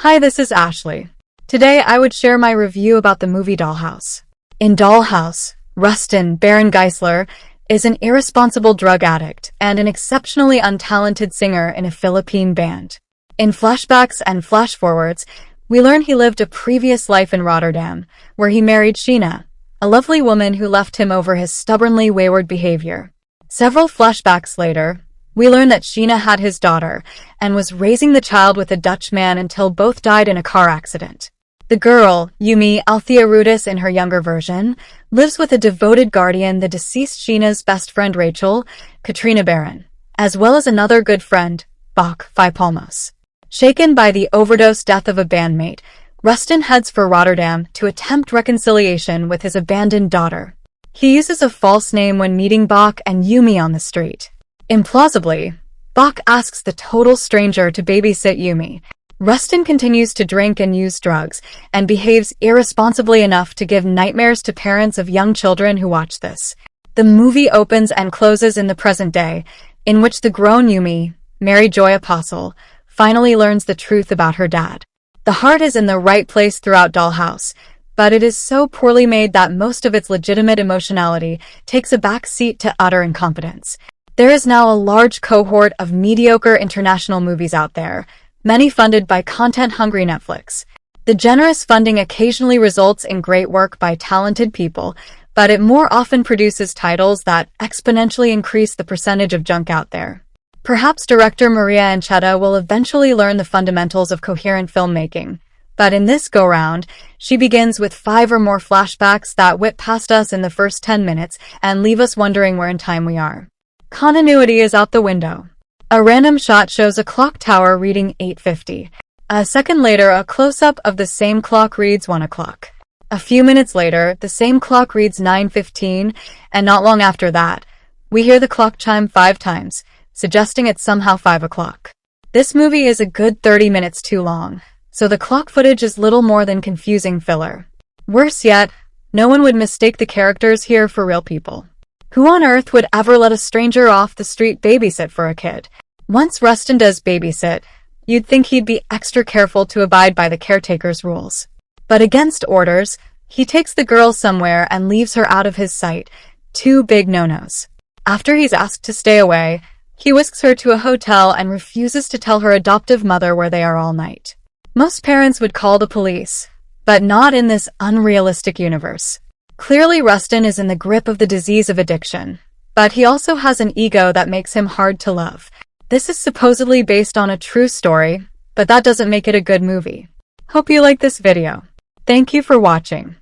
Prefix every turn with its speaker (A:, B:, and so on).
A: Hi, this is Ashley. Today I would share my review about the movie Dollhouse. In Dollhouse, Rustin Baron Geisler is an irresponsible drug addict and an exceptionally untalented singer in a Philippine band. In flashbacks and flash-forwards, we learn he lived a previous life in Rotterdam, where he married Sheena, a lovely woman who left him over his stubbornly wayward behavior. Several flashbacks later, we learn that Sheena had his daughter and was raising the child with a Dutch man until both died in a car accident. The girl, Yumi Althea Rudis in her younger version, lives with a devoted guardian, the deceased Sheena's best friend Rachel, Katrina Baron, as well as another good friend, Bach Palmos. Shaken by the overdose death of a bandmate, Rustin heads for Rotterdam to attempt reconciliation with his abandoned daughter. He uses a false name when meeting Bach and Yumi on the street. Implausibly, Bach asks the total stranger to babysit Yumi. Rustin continues to drink and use drugs, and behaves irresponsibly enough to give nightmares to parents of young children who watch this. The movie opens and closes in the present day, in which the grown Yumi, Mary Joy Apostle, finally learns the truth about her dad. The heart is in the right place throughout Dollhouse, but it is so poorly made that most of its legitimate emotionality takes a back seat to utter incompetence. There is now a large cohort of mediocre international movies out there, many funded by content-hungry Netflix. The generous funding occasionally results in great work by talented people, but it more often produces titles that exponentially increase the percentage of junk out there. Perhaps director Maria Ancheta will eventually learn the fundamentals of coherent filmmaking, but in this go-round, she begins with 5 or more flashbacks that whip past us in the first 10 minutes and leave us wondering where in time we are. Continuity is out the window. A random shot shows a clock tower reading 8:50. A second later, a close-up of the same clock reads 1 o'clock. A few minutes later, the same clock reads 9:15, and not long after that, we hear the clock chime 5 times, suggesting it's somehow 5 o'clock. This movie is a good 30 minutes too long, so the clock footage is little more than confusing filler. Worse yet, no one would mistake the characters here for real people. Who on earth would ever let a stranger off the street babysit for a kid? Once Rustin does babysit, you'd think he'd be extra careful to abide by the caretaker's rules. But against orders, he takes the girl somewhere and leaves her out of his sight. 2 big no-nos. After he's asked to stay away, he whisks her to a hotel and refuses to tell her adoptive mother where they are all night. Most parents would call the police, but not in this unrealistic universe. Clearly, Rustin is in the grip of the disease of addiction, but he also has an ego that makes him hard to love. This is supposedly based on a true story, but that doesn't make it a good movie. Hope you like this video. Thank you for watching.